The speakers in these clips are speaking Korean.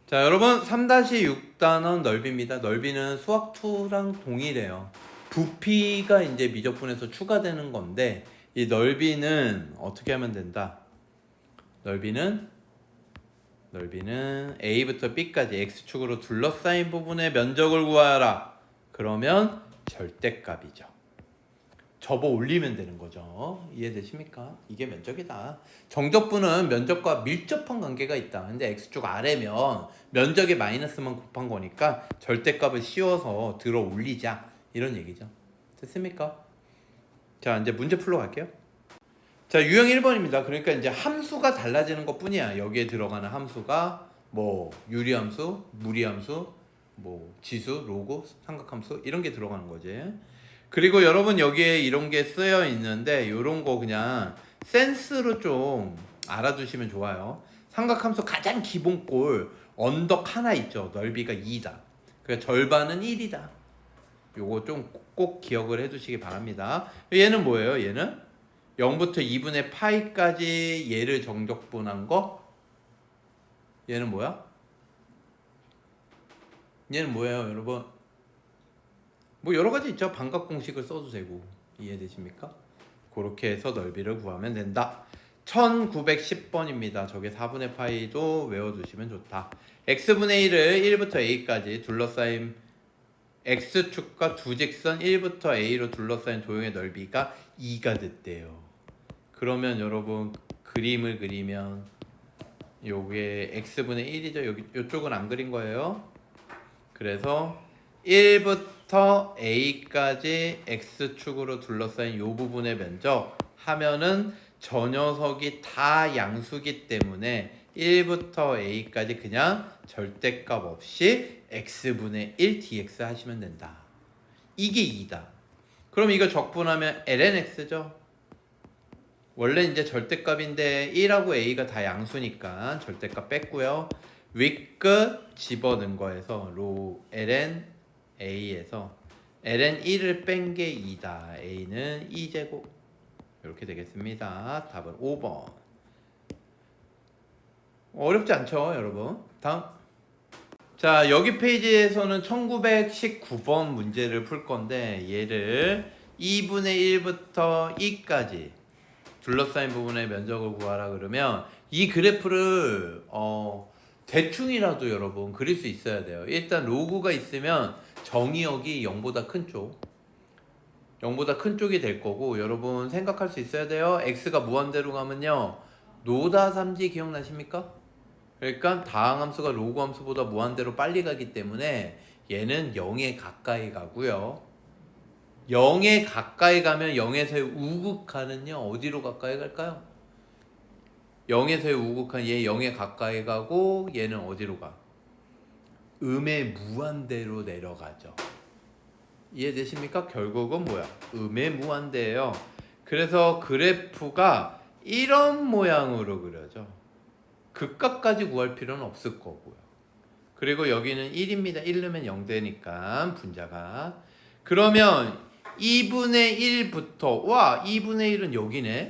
자, 여러분 3-6단원 넓이입니다. 넓이는 수학2랑 동일해요. 부피가 이제 미적분에서 추가되는 건데 이 넓이는 어떻게 하면 된다? 넓이는 A부터 B까지 X축으로 둘러싸인 부분의 면적을 구하라. 그러면 절대값이죠. 접어 올리면 되는 거죠. 이해되십니까? 이게 면적이다. 정적분은 면적과 밀접한 관계가 있다. 근데 X축 아래면 면적의 마이너스만 곱한 거니까 절대값을 씌워서 들어 올리자. 이런 얘기죠. 됐습니까? 자, 이제 문제 풀러 갈게요. 자, 유형 1번입니다. 그러니까 이제 함수가 달라지는 것 뿐이야. 여기에 들어가는 함수가 뭐 유리함수, 무리함수, 뭐 지수, 로그, 삼각함수 이런 게 들어가는 거지. 그리고 여러분 여기에 이런 게 쓰여 있는데 이런 거 그냥 센스로 좀 알아두시면 좋아요. 삼각함수 가장 기본꼴 언덕 하나 있죠. 넓이가 2다. 그러니까 절반은 1이다. 요거 좀 꼭 기억을 해두시기 바랍니다. 얘는 뭐예요? 얘는 0부터 2분의 파이까지 얘를 정적분한 거. 얘는 뭐야? 얘는 뭐예요, 여러분? 뭐 여러 가지 있죠. 반각 공식을 써도 되고. 이해되십니까? 그렇게 해서 넓이를 구하면 된다. 1910번입니다. 저게 4분의 파이도 외워두시면 좋다. x분의 1을 1부터 a까지 둘러싸인 x축과 두 직선 1부터 a로 둘러싸인 도형의 넓이가 2가 됐대요. 그러면 여러분 그림을 그리면 요게 x분의 1이죠. 여기 요쪽은 안 그린 거예요. 그래서 1부터 a까지 x축으로 둘러싸인 요 부분의 면적 하면은 저 녀석이 다 양수기 때문에 1부터 a까지 그냥 절대값 없이 x분의 1 dx 하시면 된다. 이게 2다. 그럼 이거 적분하면 lnx죠. 원래 이제 절대값인데 1하고 a가 다 양수니까 절대값 뺐고요. 윗끝 집어넣은 거에서 로 ln a에서 ln 1을 뺀 게 2다. a는 2제곱 이렇게 되겠습니다. 답은 5번. 어렵지 않죠, 여러분? 다음. 자, 여기 페이지에서는 1919번 문제를 풀 건데 얘를 2분의 1부터 2까지 둘러싸인 부분의 면적을 구하라 그러면 이 그래프를 대충이라도 여러분 그릴 수 있어야 돼요. 일단 로그가 있으면 정의역이 0보다 큰 쪽, 0보다 큰 쪽이 될 거고 여러분 생각할 수 있어야 돼요. x가 무한대로 가면요 노다 삼지 기억나십니까? 그러니까 다항함수가 로그함수보다 무한대로 빨리 가기 때문에 얘는 0에 가까이 가고요. 0에 가까이 가면 0에서의 우극한은요 어디로 가까이 갈까요? 0에서의 우극한 얘 0에 가까이 가고 얘는 어디로 가? 음의 무한대로 내려가죠. 이해되십니까? 결국은 뭐야? 음의 무한대예요. 그래서 그래프가 이런 모양으로 그려져. 극값까지 구할 필요는 없을 거고요. 그리고 여기는 1입니다. 1 넣으면 0 되니까 분자가. 그러면 2분의 1부터 2분의 1은 여기네.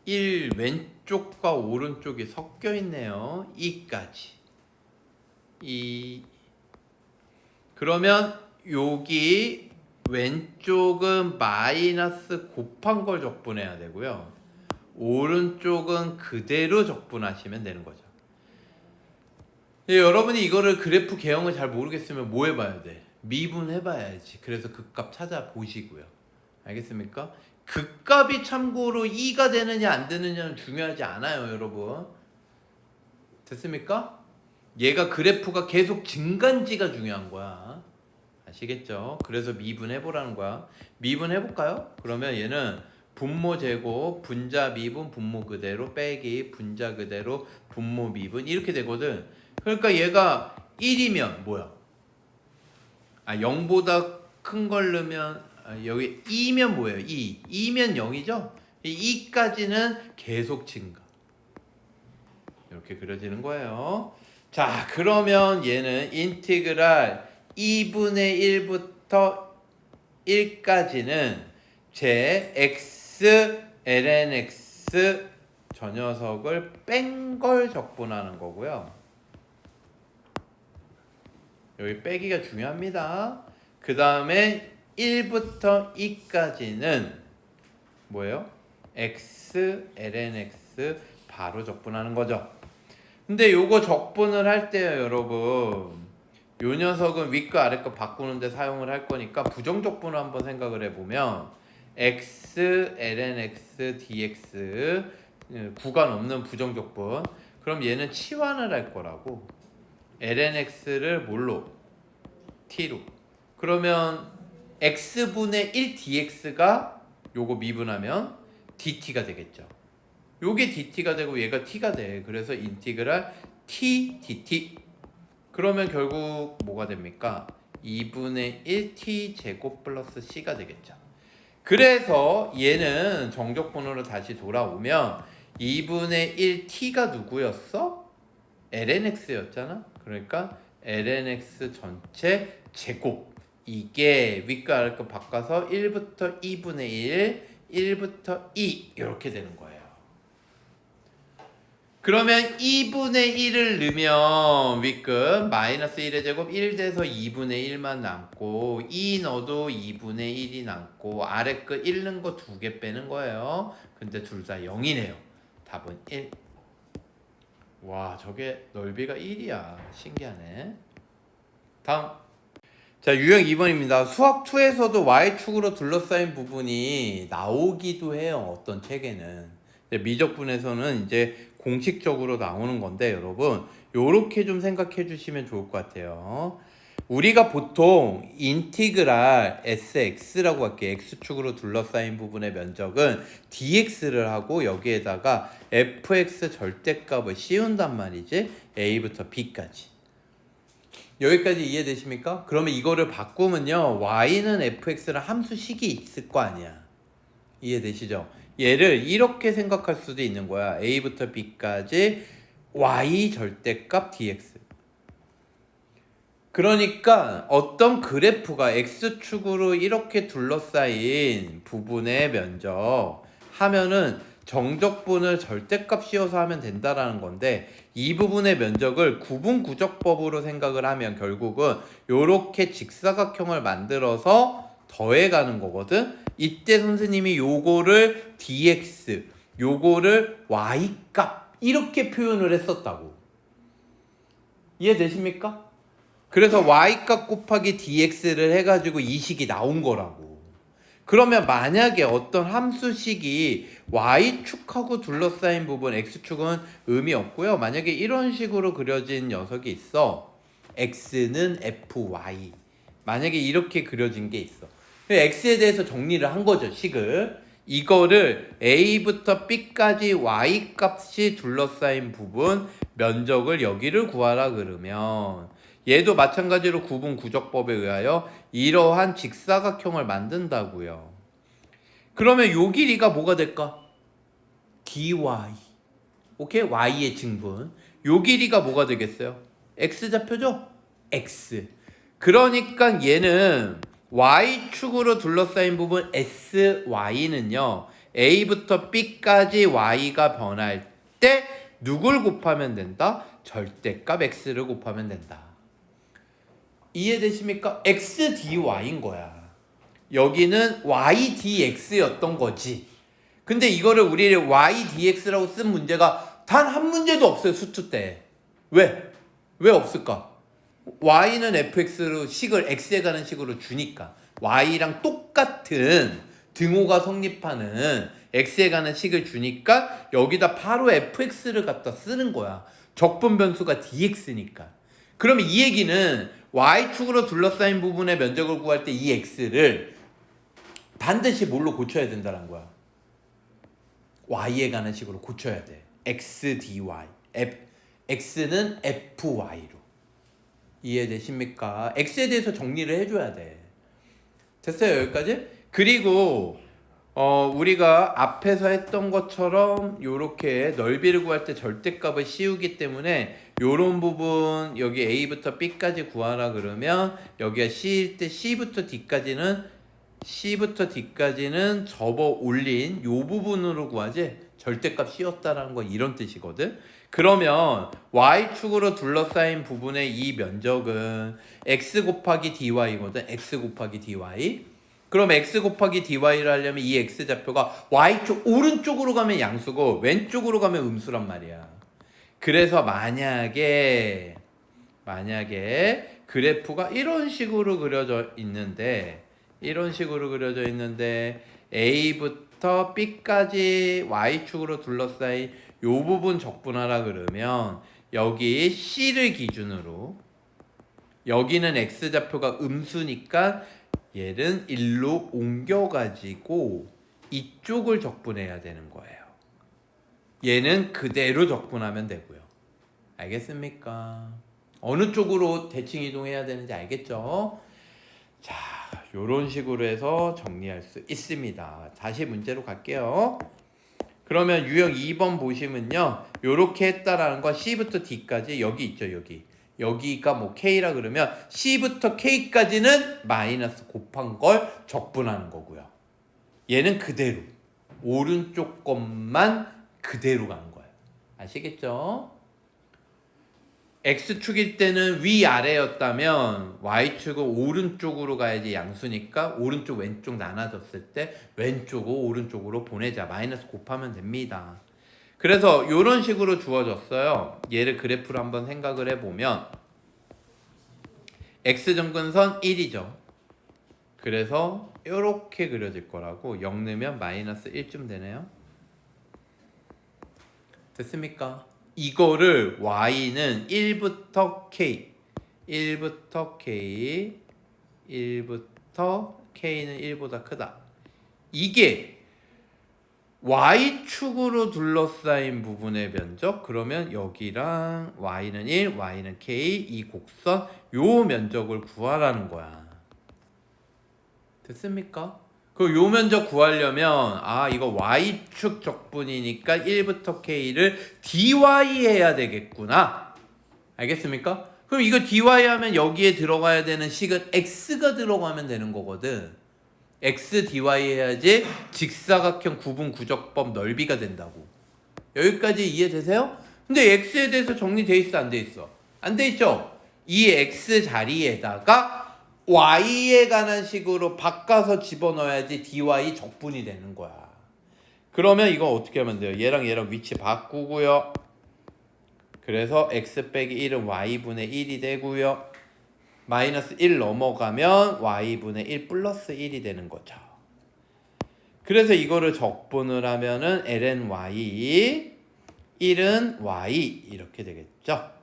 1 왼쪽과 오른쪽이 섞여 있네요. 2까지. 그러면 여기 왼쪽은 마이너스 곱한 걸 적분해야 되고요. 오른쪽은 그대로 적분하시면 되는 거죠. 여러분이 이거를 그래프 개형을 잘 모르겠으면 뭐 해봐야 돼? 미분해봐야지. 그래서 극값 찾아보시고요. 알겠습니까? 극값이 참고로 2가 되느냐 안 되느냐는 중요하지 않아요, 여러분. 됐습니까? 얘가 그래프가 계속 증가인지가 중요한 거야. 아시겠죠? 그래서 미분해보라는 거야. 미분해볼까요? 그러면 얘는 분모 제곱, 분자 미분, 분모 그대로 빼기, 분자 그대로, 분모 미분 이렇게 되거든. 그러니까 얘가 1이면 뭐야? 0보다 큰 걸 넣으면 여기 2면 뭐예요? 2면 0이죠? 2까지는 계속 증가. 이렇게 그려지는 거예요. 자, 그러면 얘는 인티그랄 2분의 1부터 1까지는 제 x ln x 저 녀석을 뺀 걸 적분하는 거고요. 여기 빼기가 중요합니다. 그 다음에 1부터 2까지는 뭐예요? x, ln x 바로 적분하는 거죠. 근데 요거 적분을 할 때요, 여러분, 요 녀석은 윗거 아랫거 바꾸는데 사용을 할 거니까 부정적분을 한번 생각을 해보면 x, ln x, dx 구간 없는 부정적분. 그럼 얘는 치환을 할 거라고. ln x를 뭘로? t로. 그러면 x분의 1 dx가 요거 미분하면 dt가 되겠죠. 요게 dt가 되고 얘가 t가 돼. 그래서 인티그랄 t dt. 그러면 결국 뭐가 됩니까? 2분의 1t 제곱 플러스 c가 되겠죠. 그래서 얘는 정적분으로 다시 돌아오면 2분의 1t가 누구였어? lnx였잖아. 그러니까 lnx 전체 제곱. 이게 윗과 아랫거 바꿔서 1부터 2분의 1, 1부터 2 이렇게 되는 거예요. 그러면 2분의 1을 넣으면 윗끝 마이너스 1의 제곱 1 돼서 2분의 1만 남고 2 넣어도 2분의 1이 남고 아래끝 1 넣은 거 2개 빼는 거예요. 근데 둘 다 0이네요. 답은 1. 와, 저게 넓이가 1이야. 신기하네. 다음. 자, 유형 2번입니다. 수학 2에서도 y축으로 둘러싸인 부분이 나오기도 해요. 어떤 책에는. 미적분에서는 이제 공식적으로 나오는 건데 여러분 요렇게 좀 생각해 주시면 좋을 것 같아요. 우리가 보통 인티그랄 sx라고 할게요. x축으로 둘러싸인 부분의 면적은 dx를 하고 여기에다가 fx 절대값을 씌운단 말이지. a부터 b까지. 여기까지 이해되십니까? 그러면 이거를 바꾸면요, y는 fx를 함수식이 있을 거 아니야. 이해되시죠? 얘를 이렇게 생각할 수도 있는 거야. a부터 b까지 y 절대값 dx. 그러니까 어떤 그래프가 x축으로 이렇게 둘러싸인 부분의 면적 하면은 정적분을 절대값 씌워서 하면 된다라는 건데, 이 부분의 면적을 구분구적법으로 생각을 하면 결국은 요렇게 직사각형을 만들어서 더해가는 거거든. 이때 선생님이 요거를 dx, 요거를 y값 이렇게 표현을 했었다고. 이해되십니까? 그래서 y값 곱하기 dx를 해가지고 이 식이 나온 거라고. 그러면 만약에 어떤 함수식이 y축하고 둘러싸인 부분, x축은 의미 없고요. 만약에 이런 식으로 그려진 녀석이 있어. x는 fy. 만약에 이렇게 그려진 게 있어. x에 대해서 정리를 한 거죠, 식을. 이거를 a부터 b까지 y값이 둘러싸인 부분 면적을 여기를 구하라 그러면 얘도 마찬가지로 구분구적법에 의하여 이러한 직사각형을 만든다고요. 그러면 요 길이가 뭐가 될까? dy. 오케이? y의 증분. 요 길이가 뭐가 되겠어요? x좌표죠? x. 그러니까 얘는 y축으로 둘러싸인 부분 sy는요, a부터 b까지 y가 변할 때 누굴 곱하면 된다? 절대값 x를 곱하면 된다. 이해되십니까? x dy인 거야. 여기는 y dx였던 거지. 근데 이거를 우리 y dx라고 쓴 문제가 단 한 문제도 없어요, 수투 때. 왜? 왜 없을까? y는 fx로 식을 x에 가는 식으로 주니까. y랑 똑같은 등호가 성립하는 x에 가는 식을 주니까 여기다 바로 fx를 갖다 쓰는 거야. 적분 변수가 dx니까. 그러면 이 얘기는 y축으로 둘러싸인 부분의 면적을 구할 때 이 x를 반드시 뭘로 고쳐야 된다는 거야. y에 가는 식으로 고쳐야 돼. x dy. x는 fy로. 이해되십니까? x에 대해서 정리를 해줘야 돼. 됐어요, 여기까지? 그리고 우리가 앞에서 했던 것처럼 요렇게 넓이를 구할 때 절대값을 씌우기 때문에 요런 부분 여기 a부터 b까지 구하라 그러면 여기가 c일 때 c부터 d까지는 접어 올린 요 부분으로 구하지 절대값 씌웠다라는 건 이런 뜻이거든. 그러면 y축으로 둘러싸인 부분의 이 면적은 x 곱하기 dy거든. x 곱하기 dy. 그럼 x 곱하기 dy를 하려면 이 x좌표가 y축 오른쪽으로 가면 양수고 왼쪽으로 가면 음수란 말이야. 그래서 만약에 그래프가 이런 식으로 그려져 있는데 A부터 B까지 Y축으로 둘러싸인 요 부분 적분하라 그러면 여기 C를 기준으로 여기는 X좌표가 음수니까 얘는 1로 옮겨가지고 이쪽을 적분해야 되는 거예요. 얘는 그대로 적분하면 되고요. 알겠습니까? 어느 쪽으로 대칭 이동해야 되는지 알겠죠? 자, 요런 식으로 해서 정리할 수 있습니다. 다시 문제로 갈게요. 그러면 유형 2번 보시면요. 요렇게 했다라는 건 C부터 D까지 여기 있죠, 여기가 뭐 K라 그러면 C부터 K까지는 마이너스 곱한 걸 적분하는 거고요. 얘는 그대로 오른쪽 것만 그대로 가는 거예요. 아시겠죠? X축일 때는 위아래였다면 Y축은 오른쪽으로 가야지 양수니까 오른쪽 왼쪽 나눠졌을 때 왼쪽을 오른쪽으로 보내자. 마이너스 곱하면 됩니다. 그래서 이런 식으로 주어졌어요. 얘를 그래프로 한번 생각을 해보면 X점근선 1이죠. 그래서 이렇게 그려질 거라고 0 넣으면 마이너스 1쯤 되네요. 됐습니까? 이거를 y는 1부터 k 1부터 k는 1보다 크다. 이게 y축으로 둘러싸인 부분의 면적. 그러면 여기랑 y는 1, y는 k, 이 곡선 요 면적을 구하라는 거야. 됐습니까? 그 요 면적 구하려면 이거 y축 적분이니까 1부터 k를 dy 해야 되겠구나. 알겠습니까? 그럼 이거 dy 하면 여기에 들어가야 되는 식은 x가 들어가면 되는 거거든. x dy 해야지 직사각형 구분 구적법 넓이가 된다고. 여기까지 이해되세요? 근데 x에 대해서 정리돼 있어, 안 돼 있어? 안 돼 있죠? 이 x 자리에다가 y에 관한 식으로 바꿔서 집어넣어야지 dy 적분이 되는 거야. 그러면 이거 어떻게 하면 돼요? 얘랑 위치 바꾸고요. 그래서 x 빼기 1은 y분의 1이 되고요. 마이너스 1 넘어가면 y분의 1 플러스 1이 되는 거죠. 그래서 이거를 적분을 하면은 ln y 1은 y 이렇게 되겠죠.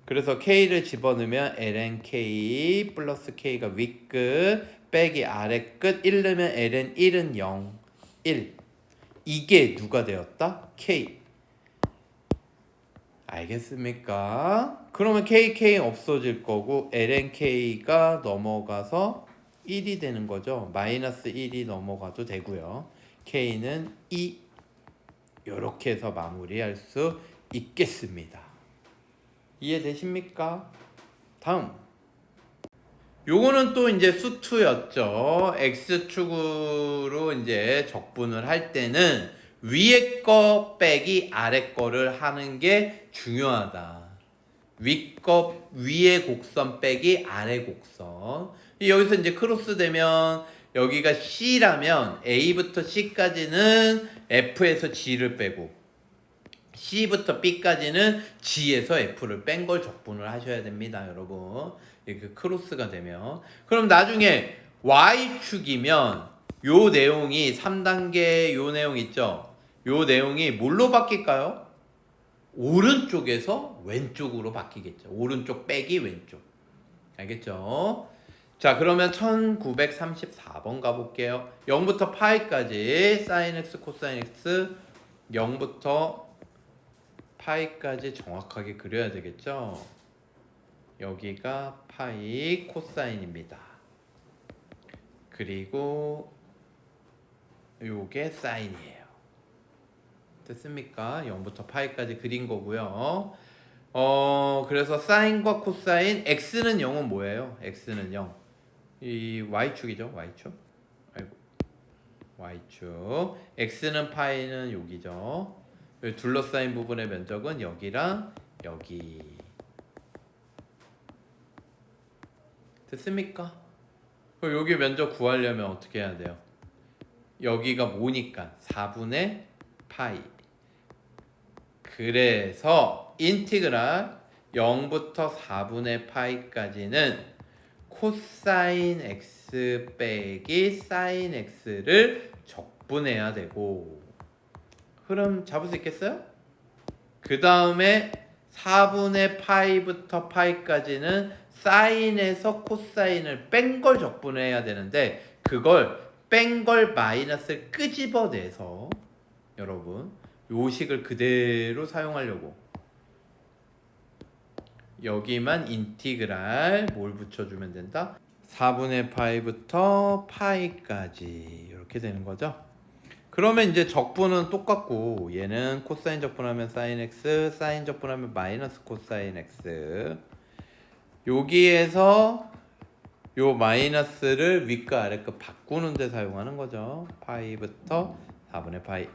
그래서 k를 집어넣으면 ln k 플러스 k가 윗끝 빼기 아래끝 1 넣으면 ln 1은 0, 1. 이게 누가 되었다? k. 알겠습니까? 그러면 k 없어질 거고 ln k가 넘어가서 1이 되는 거죠. 마이너스 1이 넘어가도 되고요. k는 2. 이렇게 해서 마무리할 수 있겠습니다. 이해되십니까? 다음. 요거는 또 이제 수투였죠. x축으로 이제 적분을 할 때는 위에 거 빼기 아래 거를 하는 게 중요하다. 위에 곡선 빼기 아래 곡선. 여기서 이제 크로스 되면 여기가 C라면 A부터 C까지는 F에서 G를 빼고 C부터 B까지는 G에서 F를 뺀 걸 적분을 하셔야 됩니다, 여러분. 이렇게 크로스가 되면. 그럼 나중에 Y축이면 요 내용이 3단계 요 내용 있죠? 요 내용이 뭘로 바뀔까요? 오른쪽에서 왼쪽으로 바뀌겠죠. 오른쪽 빼기 왼쪽. 알겠죠? 자, 그러면 1934번 가볼게요. 0부터 파이까지 사인 x, 코사인 x 0부터 파이까지 정확하게 그려야 되겠죠? 여기가 파이 코사인입니다. 그리고 요게 사인이에요. 됐습니까? 0부터 파이까지 그린 거고요. 그래서 사인과 코사인 x는 0은 뭐예요? x는 0. 이 y축이죠. y축. 아이고. y축. x는 파이는 여기죠. 여기 둘러싸인 부분의 면적은 여기랑 여기. 됐습니까? 그럼 여기 면적 구하려면 어떻게 해야 돼요? 여기가 뭐니까 4분의 파이. 그래서 인티그랄 0부터 4분의 파이까지는 코사인 x 빼기 사인 x를 적분해야 되고, 흐름 잡을 수 있겠어요? 그 다음에 4분의 파이부터 파이까지는 사인에서 코사인을 뺀 걸 적분해야 되는데, 그걸 뺀 걸 마이너스를 끄집어내서 여러분 요 식을 그대로 사용하려고 여기만 인티그랄 뭘 붙여주면 된다? 4분의 파이부터 파이까지 이렇게 되는 거죠. 그러면 이제 적분은 똑같고, 얘는 코사인 적분하면 사인 x, 사인 적분하면 마이너스 코사인 x. 여기에서 요 마이너스를 윗과 아래가 바꾸는 데 사용하는 거죠. 파이부터 4분의 파이.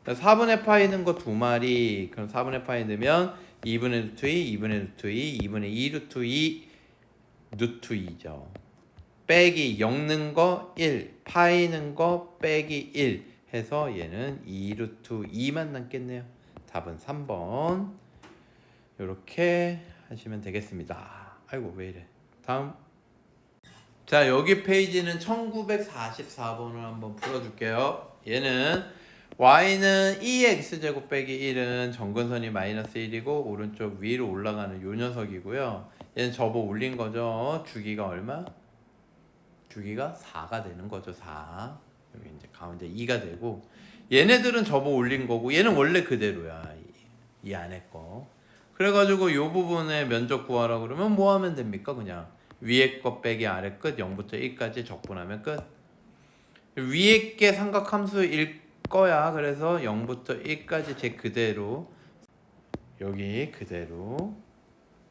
4분의 파이 넣은 거 2마리. 그럼 4분의 파이 넣으면 2분의 루트 2, 2분의 루트 2, 2분의 2 루트 2 루트 2죠. 빼기 0 넣은 거 1, 파이 넣은 거 빼기 1 해서 얘는 2 루트 2만 남겠네요. 답은 3번. 이렇게 하시면 되겠습니다. 아이고 왜 이래. 다음. 자, 여기 페이지는 1944번을 한번 풀어줄게요. 얘는 y는 2x제곱 빼기 1은 정근선이 마이너스 1이고 오른쪽 위로 올라가는 요 녀석이고요. 얘는 접어 올린 거죠. 주기가 얼마? 주기가 4가 되는 거죠. 4. 여기 이제 가운데 2가 되고, 얘네들은 접어 올린 거고 얘는 원래 그대로야. 이 안에 거. 그래가지고 요 부분의 면적 구하라 그러면 뭐 하면 됩니까? 그냥 위에 거 빼기 아래 끝 0부터 1까지 적분하면 끝. 위에 게 삼각함수일 거야. 그래서 0부터 1까지 제 그대로 여기 그대로.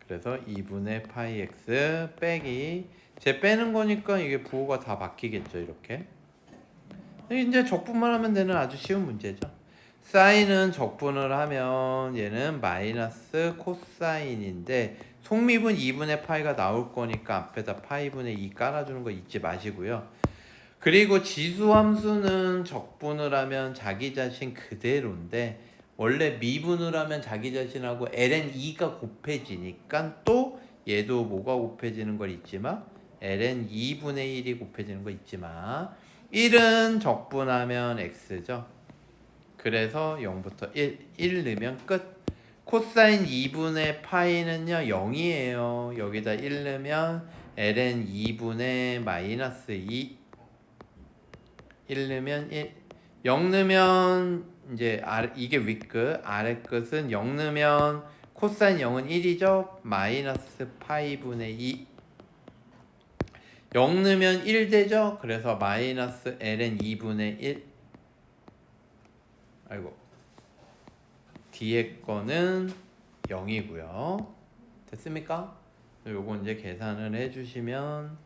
그래서 2분의 파이 x 빼기 제 빼는 거니까 이게 부호가 다 바뀌겠죠. 이렇게 이제 적분만 하면 되는 아주 쉬운 문제죠. 사인은 적분을 하면 얘는 마이너스 코사인인데 속립은 2분의 파이가 나올 거니까 앞에다 파이분의 2 깔아주는 거 잊지 마시고요. 그리고 지수함수는 적분을 하면 자기 자신 그대로인데 원래 미분을 하면 자기 자신하고 ln 2가 곱해지니까 또 얘도 뭐가 곱해지는 걸 잊지 마. ln 2분의 1이 곱해지는 거 잊지 마. 1은 적분하면 x죠. 그래서 0부터 1 넣으면 끝. 코사인 2분의 파이는요 0이에요. 여기다 1 넣으면 ln 2분의 마이너스 2. 1 넣으면 1. 0 넣으면 이제 이게 윗끝, 아래 끝은 0 넣으면 코사인 0은 1이죠. 마이너스 파이분의 2. 0 넣으면 1 되죠. 그래서 마이너스 ln 2분의 1. 아이고. 뒤에 거는 0이고요. 됐습니까? 요거 이제 계산을 해주시면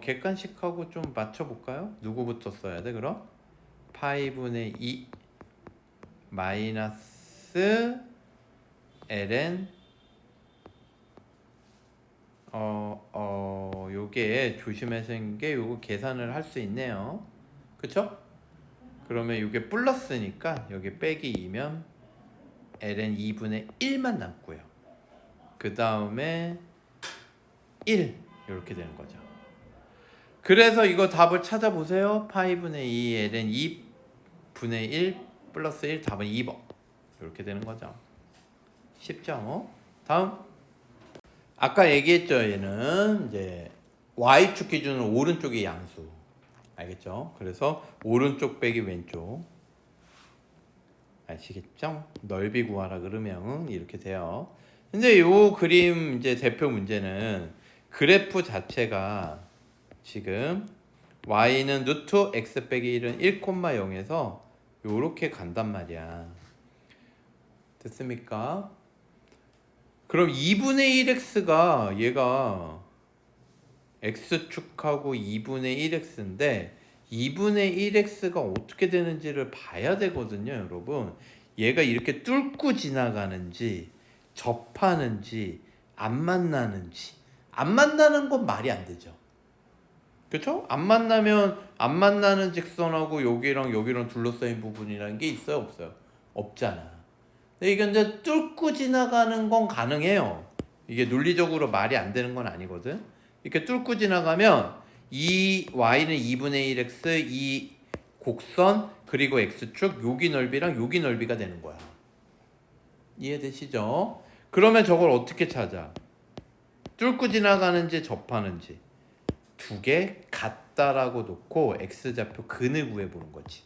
객관식하고 좀 맞춰볼까요? 누구부터 써야 돼 그럼? 파이분의 2 마이너스 ln 요게 조심하시는 게 요거 계산을 할 수 있네요. 그쵸? 그러면 요게 플러스니까 여기 빼기 2면 ln 2분의 1만 남고요. 그 다음에 1 이렇게 되는 거죠. 그래서 이거 답을 찾아보세요. 파이분의 2 ln 2분의 1 플러스 1 답은 2번. 이렇게 되는 거죠. 쉽죠? 다음. 아까 얘기했죠. 얘는 이제 y축 기준으로 오른쪽이 양수. 알겠죠? 그래서 오른쪽 빼기 왼쪽. 아시겠죠? 넓이 구하라 그러면 이렇게 돼요. 근데 요 그림 이제 대표 문제는 그래프 자체가 지금 y는 루트 x 빼기 1은 1,0에서 요렇게 간단 말이야. 됐습니까? 그럼 2분의 1x가 얘가 x축하고 2분의 1x인데 2분의 1x가 어떻게 되는지를 봐야 되거든요, 여러분. 얘가 이렇게 뚫고 지나가는지 접하는지 안 만나는지. 안 만나는 건 말이 안 되죠. 그렇죠? 안 만나면 안 만나는 직선하고 여기랑 여기랑 둘러싸인 부분이라는 게 있어요, 없어요? 없잖아. 근데 이게 이제 뚫고 지나가는 건 가능해요. 이게 논리적으로 말이 안 되는 건 아니거든. 이렇게 뚫고 지나가면 이 y는 2분의 1x 이 곡선 그리고 x축 여기 넓이랑 여기 넓이가 되는 거야. 이해되시죠? 그러면 저걸 어떻게 찾아? 뚫고 지나가는지 접하는지 두 개 같다라고 놓고 x좌표 근을 구해보는 거지.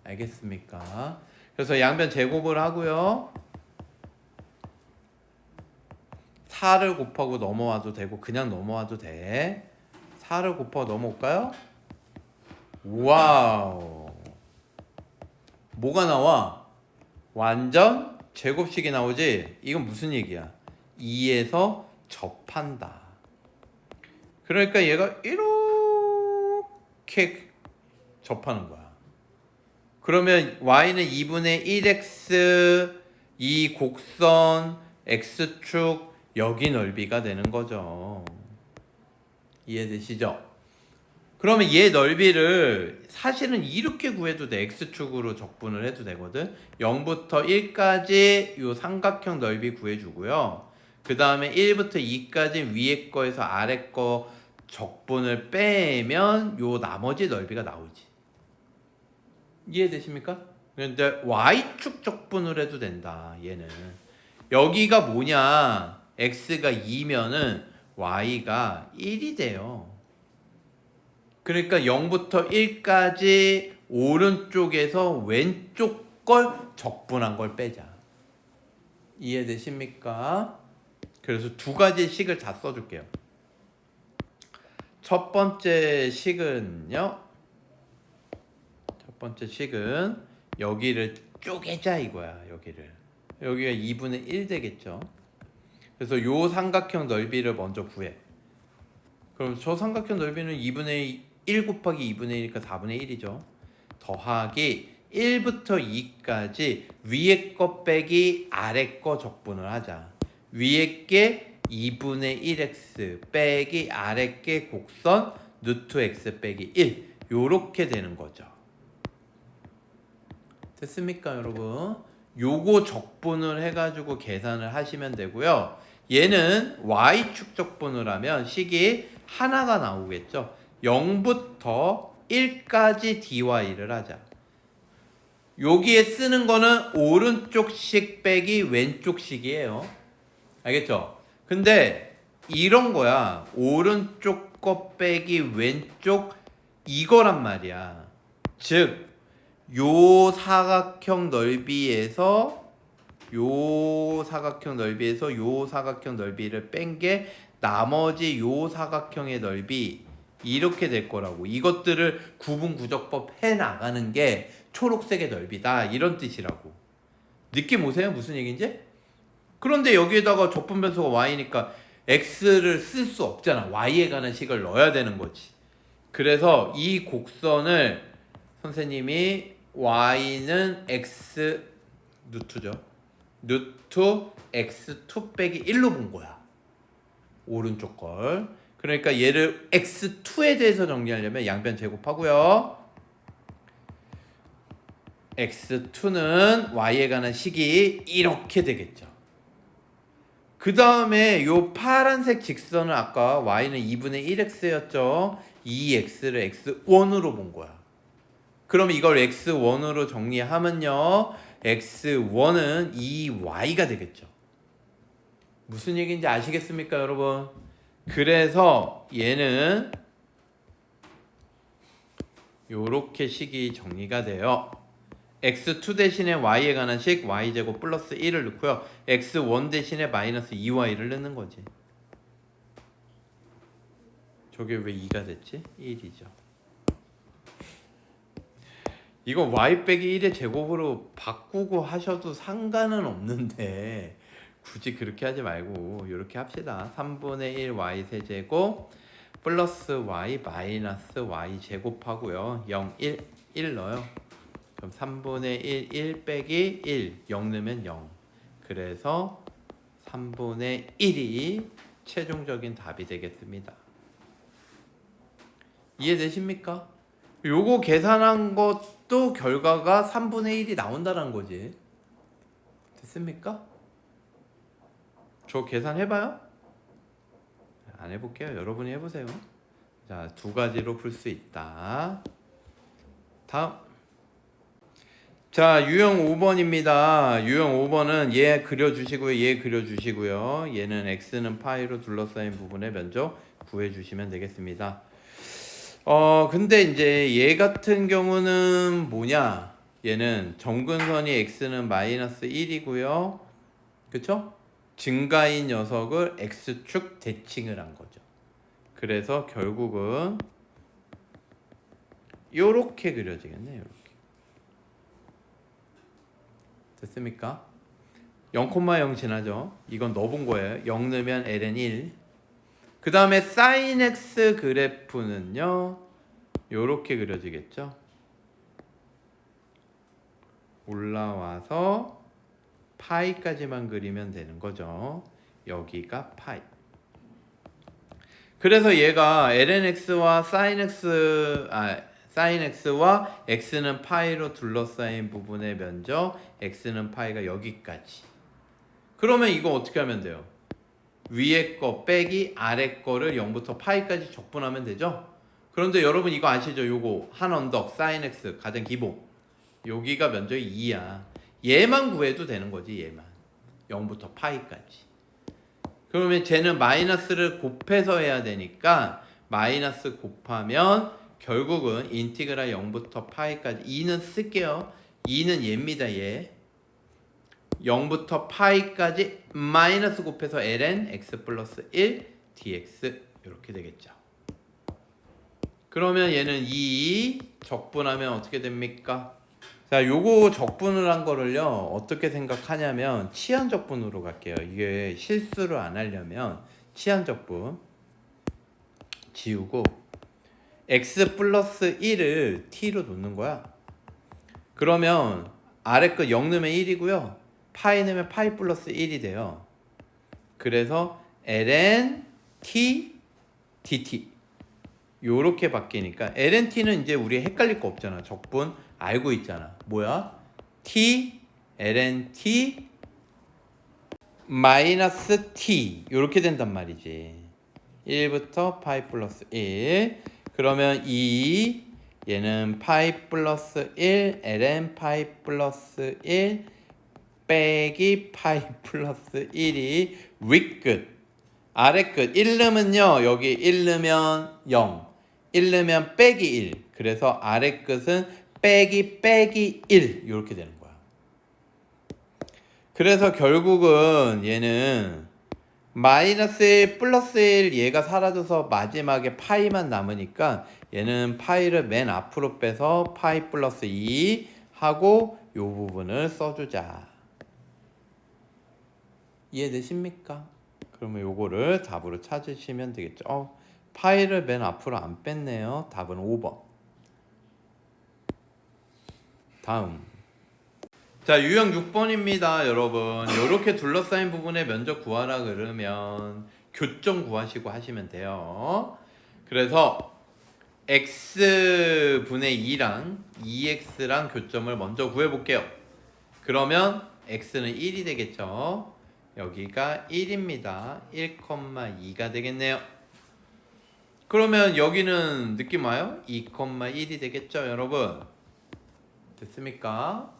알겠습니까? 그래서 양변 제곱을 하고요. 4를 곱하고 넘어와도 되고 그냥 넘어와도 돼. 4를 곱하고 넘어올까요? 와우. 뭐가 나와? 완전 제곱식이 나오지? 이건 무슨 얘기야? 2에서 접한다. 그러니까 얘가 이렇게 접하는 거야. 그러면 y는 2분의 1x 이 곡선 x축 여기 넓이가 되는 거죠. 이해되시죠? 그러면 얘 넓이를 사실은 이렇게 구해도 돼. x축으로 적분을 해도 되거든. 0부터 1까지 요 삼각형 넓이 구해주고요. 그 다음에 1부터 2까지 위에 거에서 아래 거 적분을 빼면 요 나머지 넓이가 나오지. 이해되십니까? 근데 y축 적분을 해도 된다. 얘는 여기가 뭐냐? x가 2면은 y가 1이 돼요. 그러니까 0부터 1까지 오른쪽에서 왼쪽 걸 적분한 걸 빼자. 이해되십니까? 그래서 두 가지 식을 다 써줄게요. 첫 번째 식은요. 첫 번째 식은 여기를 쪼개자 이거야. 여기가 2분의 1 되겠죠. 그래서 요 삼각형 넓이를 먼저 구해. 그럼 저 삼각형 넓이는 2분의 1 곱하기 2분의 1이니까 4분의 1이죠. 더하기 1부터 2까지 위에 거 빼기 아래 거 적분을 하자. 위에 게 2분의 1x 빼기 아래 게 곡선 루트 x 빼기 1 요렇게 되는 거죠. 됐습니까, 여러분? 요거 적분을 해가지고 계산을 하시면 되고요. 얘는 y축 적분을 하면 식이 하나가 나오겠죠. 0부터 1까지 dy를 하자. 여기에 쓰는 거는 오른쪽식 빼기 왼쪽식이에요. 알겠죠? 근데 이런 거야. 오른쪽 거 빼기 왼쪽 이거란 말이야. 즉 요 사각형 넓이에서 요 사각형 넓이를 뺀 게 나머지 요 사각형의 넓이 이렇게 될 거라고. 이것들을 구분구적법 해 나가는 게 초록색의 넓이다 이런 뜻이라고. 느낌 오세요? 무슨 얘기인지? 그런데 여기에다가 적분 변수가 y니까 x를 쓸 수 없잖아. y에 관한 식을 넣어야 되는 거지. 그래서 이 곡선을 선생님이 y는 x 루트죠. 루트 x2 빼기 1로 본 거야. 오른쪽 걸. 그러니까 얘를 x2에 대해서 정리하려면 양변 제곱하고요. x2는 y에 관한 식이 이렇게 되겠죠. 그 다음에 요 파란색 직선은 아까 y는 2분의 1x였죠. 이 x를 x1으로 본 거야. 그럼 이걸 x1으로 정리하면요. x1은 2y가 되겠죠. 무슨 얘기인지 아시겠습니까, 여러분? 그래서 얘는 요렇게 식이 정리가 돼요. x2 대신에 y에 관한 식 y제곱 플러스 1을 넣고요. x1 대신에 마이너스 2y를 넣는 거지. 저게 왜 2가 됐지? 1이죠. 이거 y 빼기 1의 제곱으로 바꾸고 하셔도 상관은 없는데 굳이 그렇게 하지 말고 이렇게 합시다. 3분의 1 y 세제곱 플러스 y 마이너스 y 제곱하고요. 0, 1 넣어요. 그럼 3분의 1 빼기 1 0 넣으면 0. 그래서 3분의 1이 최종적인 답이 되겠습니다. 이해되십니까? 요거 계산한 것도 결과가 3분의 1이 나온다는 거지. 됐습니까? 저 계산해봐요? 안 해볼게요. 여러분이 해보세요. 자, 두 가지로 풀 수 있다. 다음. 자, 유형 5번입니다. 유형 5번은 얘 그려주시고요. 얘 그려주시고요. 얘는 x는 파이로 둘러싸인 부분의 면적 구해주시면 되겠습니다. 근데 이제 얘 같은 경우는 뭐냐? 얘는 정근선이 x는 마이너스 1이고요. 그쵸? 증가인 녀석을 x축 대칭을 한 거죠. 그래서 결국은 요렇게 그려지겠네요. 요렇게. 됐습니까? 0,0 지나죠? 이건 넣어본 거예요. 0 넣으면 ln 1. 그 다음에 sin x 그래프는요, 요렇게 그려지겠죠? 올라와서 파이까지만 그리면 되는 거죠. 여기가 파이. 그래서 얘가 ln x와 sin x와 x는 파이로 둘러싸인 부분의 면적, x는 파이가 여기까지. 그러면 이거 어떻게 하면 돼요? 위에 거 빼기 아래 거를 0부터 파이까지 적분하면 되죠? 그런데 여러분 이거 아시죠? 요거 한 언덕 sin x 가장 기본. 여기가 면적이 2야. 얘만 구해도 되는 거지, 얘만. 0부터 파이까지. 그러면 쟤는 마이너스를 곱해서 해야 되니까 마이너스 곱하면 결국은 인티그랄 0부터 파이까지 2는 쓸게요. 2는 얘입니다, 얘. 0부터 파이까지 마이너스 곱해서 ln x 플러스 1 dx 이렇게 되겠죠. 그러면 얘는 2 적분하면 어떻게 됩니까? 자, 요거 적분을 한 거를요 어떻게 생각하냐면 치환 적분으로 갈게요. 이게 실수를 안 하려면 치환 적분 지우고 x 플러스 1을 t로 놓는 거야. 그러면 아래 거 0 넣으면 1이고요 파이 넣으면 파이 플러스 1이 돼요. 그래서 ln t dt 요렇게 바뀌니까 ln t는 이제 우리 헷갈릴 거 없잖아. 적분 알고 있잖아. 뭐야? t ln t 마이너스 t 요렇게 된단 말이지. 1부터 파이 플러스 1. 그러면 얘는 파이 플러스 1 ln 파이 플러스 1 빼기 파이 플러스 1이 윗끝 아래 끝 1 넣으면요 여기 1 넣으면 0 1 넣으면 빼기 1 그래서 아래 끝은 빼기 1 이렇게 되는 거야. 그래서 결국은 얘는 마이너스 1 플러스 1 얘가 사라져서 마지막에 파이만 남으니까 얘는 파이를 맨 앞으로 빼서 파이 플러스 2 하고 요 부분을 써주자. 이해되십니까? 그러면 요거를 답으로 찾으시면 되겠죠. 파이를 맨 앞으로 안 뺐네요. 답은 5번. 다음. 자, 유형 6번입니다, 여러분. 이렇게 둘러싸인 부분의 면적 구하라 그러면 교점 구하시고 하시면 돼요. 그래서 x분의 2랑 2x랑 교점을 먼저 구해볼게요. 그러면 x는 1이 되겠죠. 여기가 1입니다. 1,2가 되겠네요. 그러면 여기는 느낌 와요? 2,1이 되겠죠, 여러분? 됐습니까?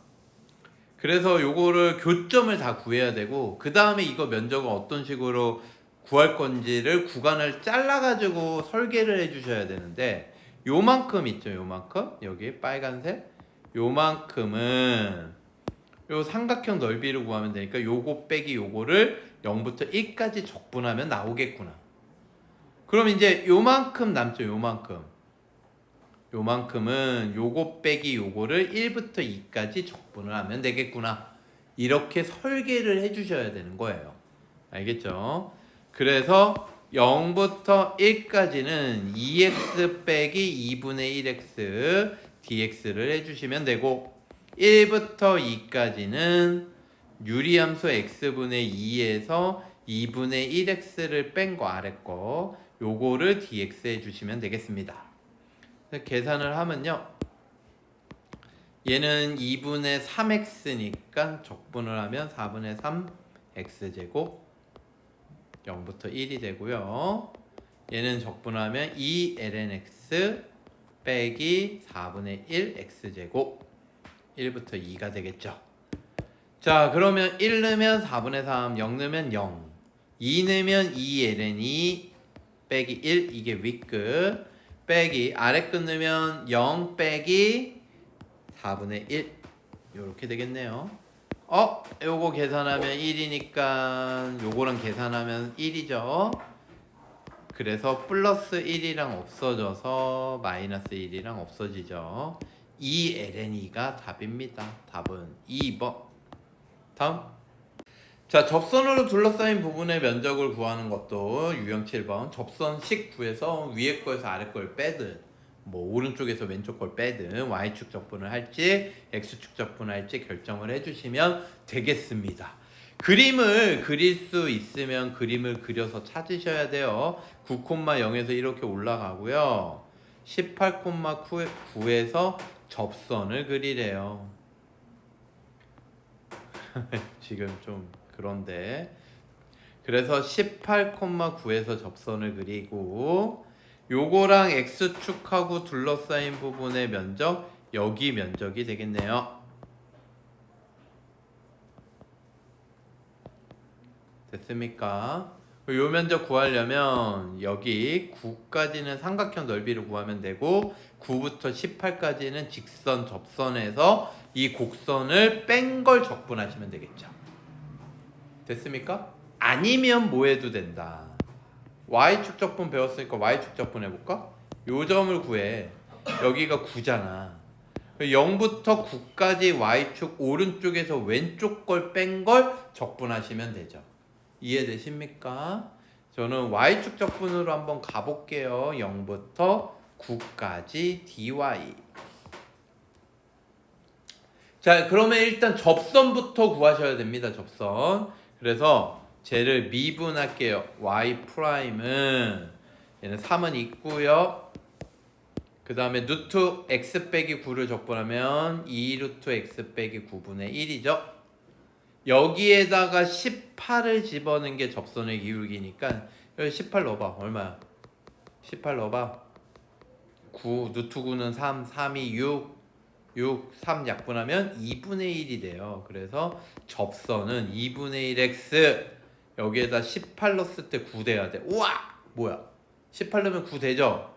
그래서 요거를 교점을 다 구해야 되고 그 다음에 이거 면적을 어떤 식으로 구할 건지를 구간을 잘라가지고 설계를 해주셔야 되는데 요만큼 있죠, 요만큼? 여기 빨간색 요만큼은 요 삼각형 넓이를 구하면 되니까 요거 빼기 요거를 0부터 1까지 적분하면 나오겠구나. 그럼 이제 요만큼 남죠, 요만큼은 요거 빼기 요거를 1부터 2까지 적분을 하면 되겠구나. 이렇게 설계를 해주셔야 되는 거예요. 알겠죠? 그래서 0부터 1까지는 2x 빼기 2분의 1x dx를 해주시면 되고 1부터 2까지는 유리함수 x분의 2에서 2분의 1x를 뺀 거 아래 거 요거를 dx 해주시면 되겠습니다. 계산을 하면요. 얘는 2분의 3x니까 적분을 하면 4분의 3 x제곱 0부터 1이 되고요. 얘는 적분하면 2lnx 빼기 4분의 1 x제곱 1부터 2가 되겠죠. 자, 그러면 1 넣으면 4분의 3, 0 넣으면 0, 2 넣으면 2ln2 빼기 1, 이게 윗끝 빼기 아래 끝 넣으면 0 빼기 4분의 1 요렇게 되겠네요. 요거 계산하면 1이니까 요거랑 계산하면 1이죠. 그래서 플러스 1이랑 없어져서 마이너스 1이랑 없어지죠. 2ln2가 답입니다. 답은 2번. 다음. 자, 접선으로 둘러싸인 부분의 면적을 구하는 것도 유형 7번. 접선식 구해서 위에 거에서 아래 걸 빼든 뭐 오른쪽에서 왼쪽 걸 빼든 y축 적분을 할지 x축 적분을 할지 결정을 해주시면 되겠습니다. 그림을 그릴 수 있으면 그림을 그려서 찾으셔야 돼요. 9,0에서 이렇게 올라가고요. 18,9에서 접선을 그리래요. 지금 좀 그런데 그래서 18,9에서 접선을 그리고 요거랑 x축하고 둘러싸인 부분의 면적 여기 면적이 되겠네요. 됐습니까? 요 면적 구하려면 여기 9까지는 삼각형 넓이를 구하면 되고 9부터 18까지는 직선 접선에서 이 곡선을 뺀 걸 적분하시면 되겠죠. 됐습니까? 아니면 뭐 해도 된다. y축 적분 배웠으니까 y축 적분 해볼까? 요 점을 구해. 여기가 9잖아. 0부터 9까지 y축 오른쪽에서 왼쪽 걸 뺀 걸 적분하시면 되죠. 이해되십니까? 저는 y축 적분으로 한번 가볼게요. 0부터 9까지 dy. 자, 그러면 일단 접선부터 구하셔야 됩니다. 접선. 그래서 쟤를 미분할게요. y 프라임은 얘는 3은 있고요. 그 다음에 루트 x 빼기 9를 적분하면 2 루트 x 빼기 9분의 1이죠. 여기에다가 18을 집어넣은 게 접선의 기울기니까 여기 18 넣어봐. 얼마야? 18 넣어봐. 9 루트 9는 3, 3이 6, 3 약분하면 2분의 1이 돼요. 그래서 접선은 2분의 1x 여기에다 18 넣었을 때 9 돼야 돼. 우와! 뭐야? 18 넣으면 9 되죠?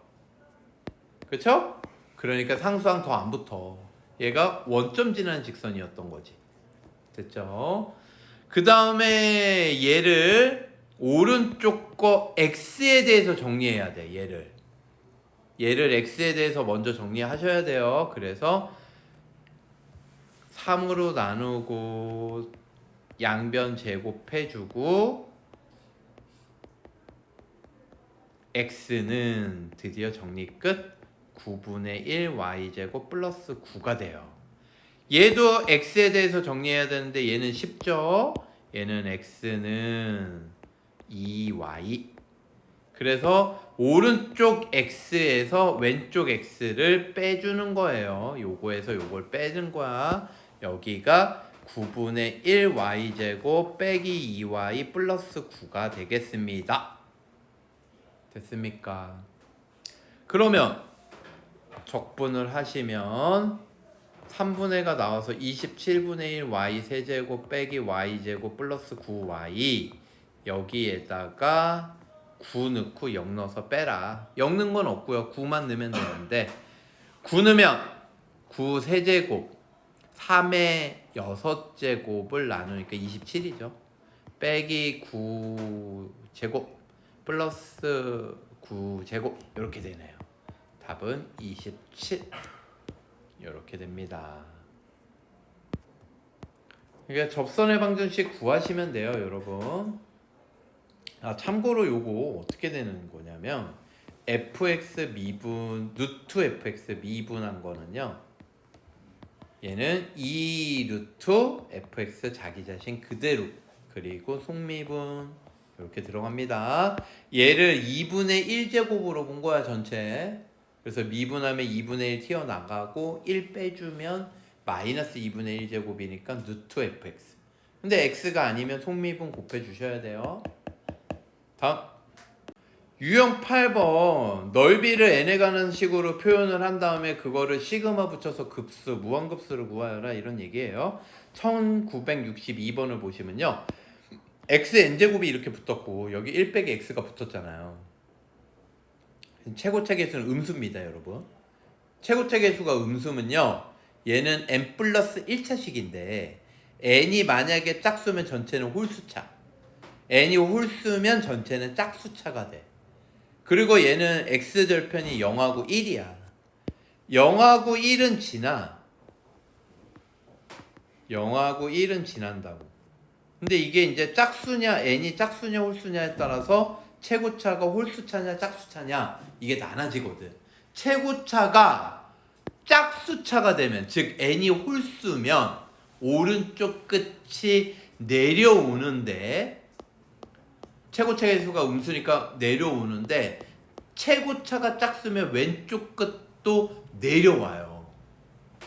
그쵸? 그러니까 상수항 더 안 붙어. 얘가 원점 지나는 직선이었던 거지. 됐죠? 그 다음에 얘를 오른쪽 거 x에 대해서 정리해야 돼. 얘를 x에 대해서 먼저 정리하셔야 돼요. 그래서 3으로 나누고 양변 제곱해주고 x는 드디어 정리 끝 9분의 1 y제곱 플러스 9가 돼요. 얘도 x에 대해서 정리해야 되는데 얘는 쉽죠? 얘는 x는 2y. 그래서 오른쪽 x에서 왼쪽 x를 빼주는 거예요. 요거에서 요걸 빼는 거야. 여기가 9분의 1 y제곱 빼기 2y 플러스 9가 되겠습니다. 됐습니까? 그러면 적분을 하시면 3분의가 나와서 27분의 1 y 세제곱 빼기 y제곱 플러스 9y 여기에다가 9 넣고 0 넣어서 빼라. 0 넣은 건 없고요. 9만 넣으면 되는데 9 넣으면 9 세제곱 3의 6제곱을 나누니까 27이죠. 빼기 9 제곱 플러스 9 제곱 이렇게 되네요. 답은 27 이렇게 됩니다. 그러니까 접선의 방정식 구하시면 돼요, 여러분. 참고로 요거 어떻게 되는 거냐면 fx 미분 루트 fx 미분한 거는요, 얘는 2 루트 fx 자기 자신 그대로, 그리고 속미분 이렇게 들어갑니다. 얘를 2분의 1제곱으로 본 거야 전체. 그래서 미분하면 2분의 1 튀어나가고 1 빼주면 마이너스 2분의 1제곱이니까 루트 fx. 근데 x가 아니면 속미분 곱해 주셔야 돼요. 다음 유형 8번, 넓이를 n에 가는 식으로 표현을 한 다음에 그거를 시그마 붙여서 급수, 무한급수를 구하여라, 이런 얘기예요. 1962번을 보시면요, xn제곱이 이렇게 붙었고 여기 1 빼기 x가 붙었잖아요. 최고차 계수는 음수입니다, 여러분. 최고차 계수가 음수면요, 얘는 n 플러스 1차식인데 n이 만약에 짝수면 전체는 홀수차, n이 홀수면 전체는 짝수차가 돼. 그리고 얘는 x절편이 0하고 1이야. 0하고 1은 지나. 0하고 1은 지난다고. 근데 이게 이제 짝수냐, n이 짝수냐 홀수냐에 따라서 최고차가 홀수차냐 짝수차냐 이게 나눠지거든. 최고차가 짝수차가 되면, 즉 n이 홀수면 오른쪽 끝이 내려오는데, 최고차 계수가 음수니까 내려오는데, 최고차가 짝수면 왼쪽 끝도 내려와요.